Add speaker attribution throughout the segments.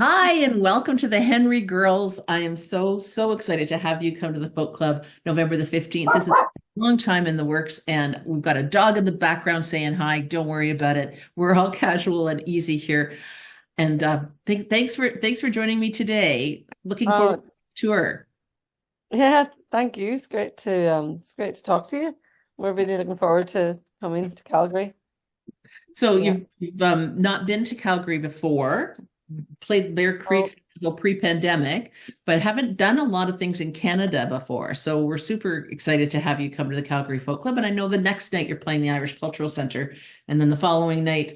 Speaker 1: Hi, and welcome to the Henry Girls. I am so excited to have you come to the Folk Club November the 15th. This is a long time in the works, and we've got a dog in the background saying hi. Don't worry about it. We're all casual and easy here. And thanks for joining me today. Looking forward
Speaker 2: Oh,
Speaker 1: to the tour.
Speaker 2: yeah, thank you. It's great to talk to you. We're really looking forward to coming to Calgary.
Speaker 1: So
Speaker 2: Yeah.
Speaker 1: you've not been to Calgary before, played Bear
Speaker 2: Oh,
Speaker 1: Creek pre-pandemic, but haven't done a lot of things in Canada before. So we're super excited to have you come to the Calgary Folk Club. And I know the next night you're playing the Irish Cultural Center, and then the following night,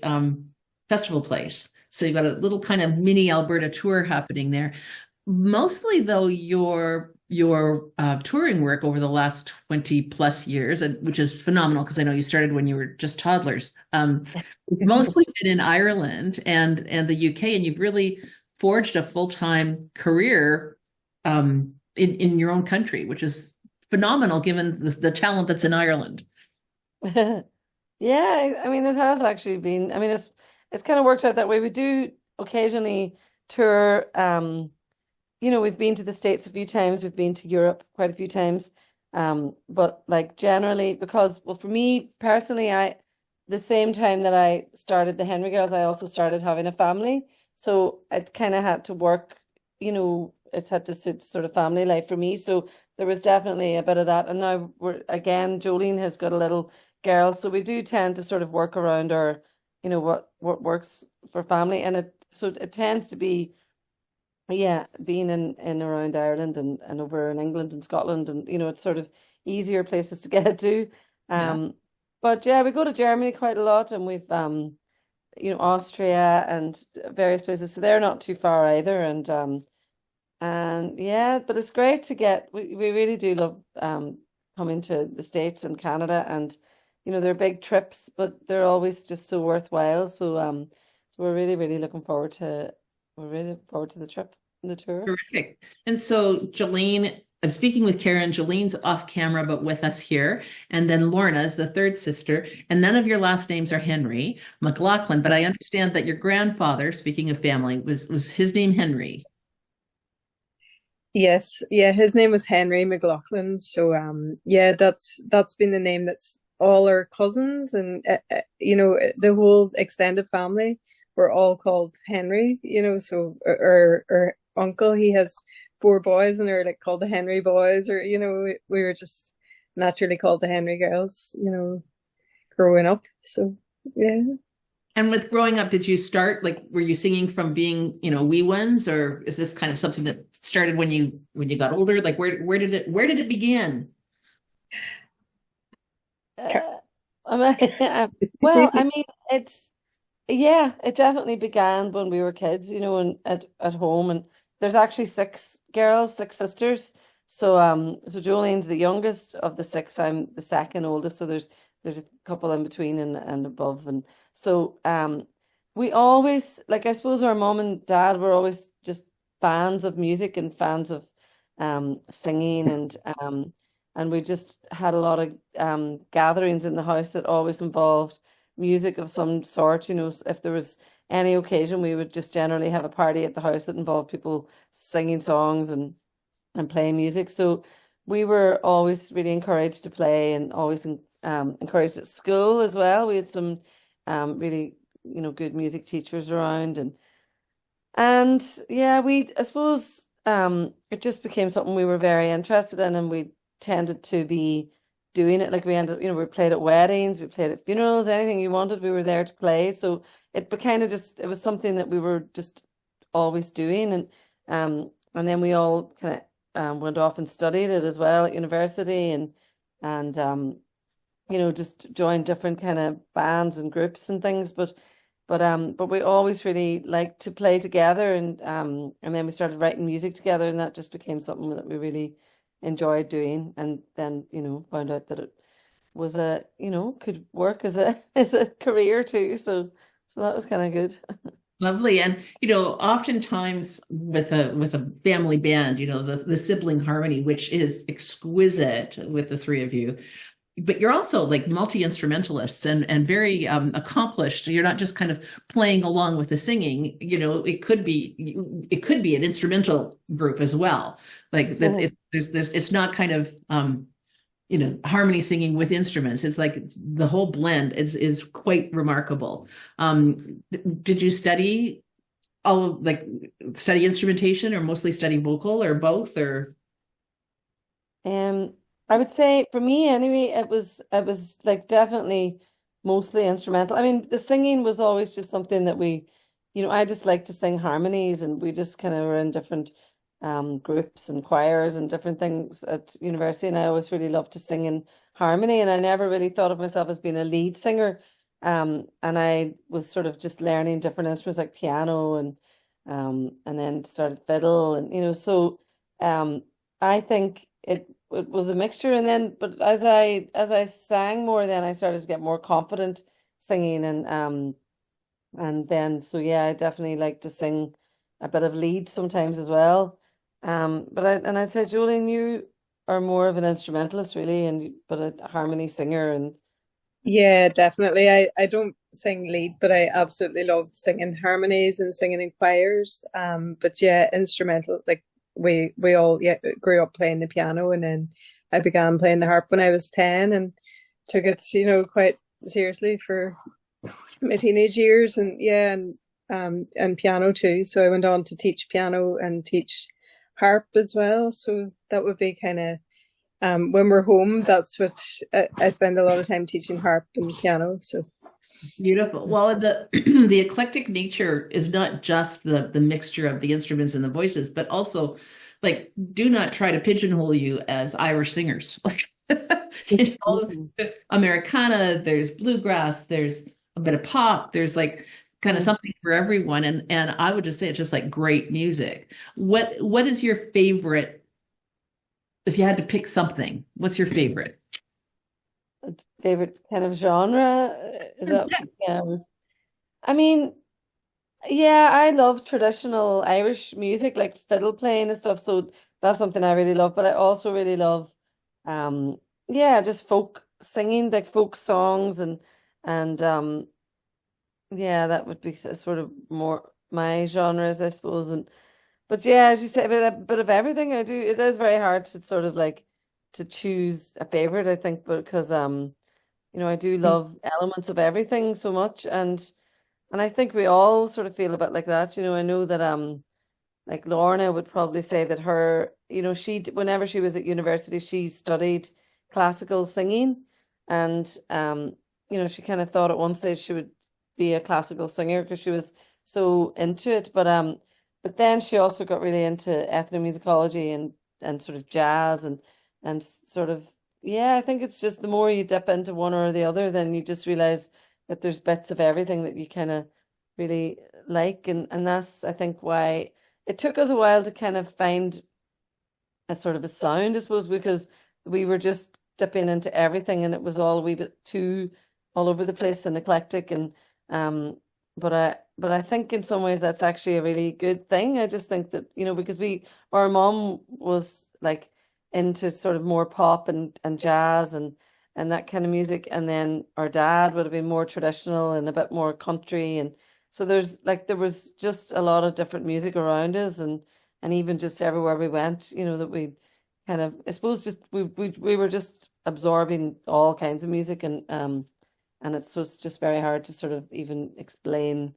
Speaker 1: Festival Place. So you've got a little kind of mini Alberta tour happening there. Mostly, though, your touring work over the last 20 plus years, and which is phenomenal because I know you started when you were just toddlers. You've mostly been in Ireland and the UK, and you've really forged a full-time career in your own country, which is phenomenal given the talent that's in Ireland.
Speaker 2: yeah. I mean, it has actually been. I mean, it's kind of worked out that way. We do occasionally tour. We've been to the States a few times. We've been to Europe quite a few times. But like generally, because well, for me personally, the same time that I started the Henry Girls, I also started having a family. So it kind of had to work, it's had to suit sort of family life for me. So there was definitely a bit of that. And now Jolene has got a little girl. So we do tend to sort of work around our, what works for family. And it tends to be, yeah, being in around Ireland and over in England and Scotland, and it's sort of easier places to get to.
Speaker 1: Yeah.
Speaker 2: Um, but yeah, we go to Germany quite a lot, and we've Austria and various places, so they're not too far either. And yeah, but it's great to get. We really do love coming to the States and Canada, and they're big trips, but they're always just so worthwhile. So we're really looking forward to. We're really looking forward to the trip and the tour.
Speaker 1: Terrific. And so, Jolene, I'm speaking with Karen. Jolene's off camera, but with us here. And then Lorna is the third sister. And none of your last names are Henry McLaughlin. But I understand that your grandfather, speaking of family, was his name Henry.
Speaker 3: Yes, yeah, his name was Henry McLaughlin. So yeah, that's been the name that's all our cousins and the whole extended family were all called Henry, so our uncle, he has four boys and they're like called the Henry boys, or we were just naturally called the Henry girls, growing up. So yeah.
Speaker 1: And with growing up, did you start like were you singing from being, wee ones, or is this kind of something that started when you got older? Like where did it begin?
Speaker 2: Uh, I mean, well, I mean, yeah, it definitely began when we were kids, and at home. And there's actually six girls, six sisters. So Jolene's the youngest of the six. I'm the second oldest. So there's a couple in between and above. And so we always, like, I suppose our mom and dad were always just fans of music and fans of singing, and we just had a lot of gatherings in the house that always involved music of some sort. If there was any occasion, we would just generally have a party at the house that involved people singing songs and playing music. So we were always really encouraged to play, and always encouraged at school as well. We had some really good music teachers around, and yeah, I suppose it just became something we were very interested in, and we tended to be doing it. Like we ended, we played at weddings, we played at funerals, anything you wanted, we were there to play. So it kind of just, it was something that we were just always doing. And then we all kind of went off and studied it as well at university, and just joined different kind of bands and groups and things. But we always really liked to play together, and then we started writing music together, and that just became something that we really enjoyed doing. And then found out that it was could work as a as a career too. So that was kind of good.
Speaker 1: Lovely. And oftentimes with a family band, the sibling harmony, which is exquisite with the three of you. but you're also like multi-instrumentalists and very accomplished. You're not just kind of playing along with the singing. It could be an instrumental group as well. Like that, it's not kind of harmony singing with instruments. It's like the whole blend is quite remarkable. Did you study study instrumentation, or mostly study vocal, or both, or?
Speaker 2: I would say for me anyway, it was like definitely mostly instrumental. I mean, the singing was always just something that I just like to sing harmonies, and we just kind of were in different groups and choirs and different things at university, and I always really loved to sing in harmony, and I never really thought of myself as being a lead singer. And I was sort of just learning different instruments like piano and then started fiddle, and so I think it was a mixture, and then but as I sang more, then I started to get more confident singing, and then so yeah, I definitely like to sing a bit of lead sometimes as well. I'd say, Jolene, you are more of an instrumentalist really, but a harmony singer. And
Speaker 3: Yeah, definitely. I don't sing lead, but I absolutely love singing harmonies and singing in choirs. But yeah, instrumental. Like we all grew up playing the piano, and then I began playing the harp when I was 10, and took it, quite seriously for my teenage years, and yeah, and piano too. So I went on to teach piano and teach harp as well. So that would be kind of when we're home, that's what I spend a lot of time teaching harp and piano. So
Speaker 1: Beautiful. Well, the the eclectic nature is not just the mixture of the instruments and the voices, but also like do not try to pigeonhole you as Irish singers. Like there's Americana, there's bluegrass, there's a bit of pop, there's like kind of something for everyone. And I would just say it's just like great music. What is your favorite? If you had to pick something, what's your favorite?
Speaker 2: favorite kind of genre is that I mean, yeah, I love traditional Irish music like fiddle playing and stuff, so that's something I really love, but I also really love just folk singing, like folk songs, and yeah, that would be sort of more my genres, I suppose. And but yeah, as you say, a bit of everything I do. It is very hard to sort of like to choose a favorite, I think, because I do love elements of everything so much, and I think we all sort of feel a bit like that. I know that like Lorna would probably say that her, whenever she was at university, she studied classical singing, and she kind of thought at one stage she would be a classical singer because she was so into it, but then she also got really into ethnomusicology and sort of jazz and sort of, yeah, I think it's just the more you dip into one or the other, then you just realize that there's bits of everything that you kind of really like. And that's, I think, why it took us a while to kind of find a sort of a sound, I suppose, because we were just dipping into everything and it was all a wee bit too all over the place and eclectic. And but I think in some ways that's actually a really good thing. I just think that, because our mom was like into sort of more pop and jazz and that kind of music, and then our dad would have been more traditional and a bit more country, and so there was just a lot of different music around us, and even just everywhere we went, that we kind of, I suppose, just we were just absorbing all kinds of music, and it's just very hard to sort of even explain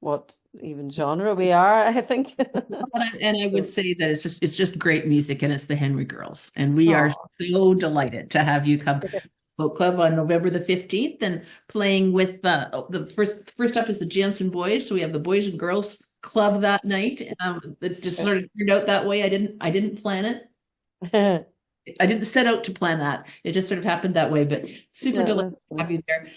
Speaker 2: what even genre we are, I think.
Speaker 1: And I would say that it's just great music, and it's the Henry Girls, and we are so delighted to have you come to Boat Club on November the 15th and playing with the first up is the Jansen Boys. So we have the Boys and Girls Club that night. It just sort of turned out that way. I didn't plan it. I didn't set out to plan that. It just sort of happened that way, but super delighted to have you there.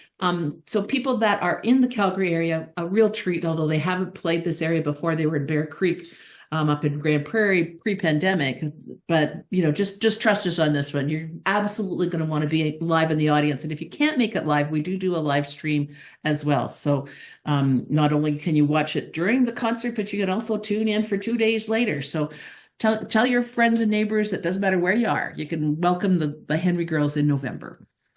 Speaker 1: So people that are in the Calgary area, a real treat, although they haven't played this area before. They were in Bear Creek up in Grand Prairie pre-pandemic, but just trust us on this one. You're absolutely going to want to be live in the audience. And if you can't make it live, we do a live stream as well. So not only can you watch it during the concert, but you can also tune in for 2 days later. So tell your friends and neighbors that doesn't matter where you are, you can welcome the Henry Girls in November.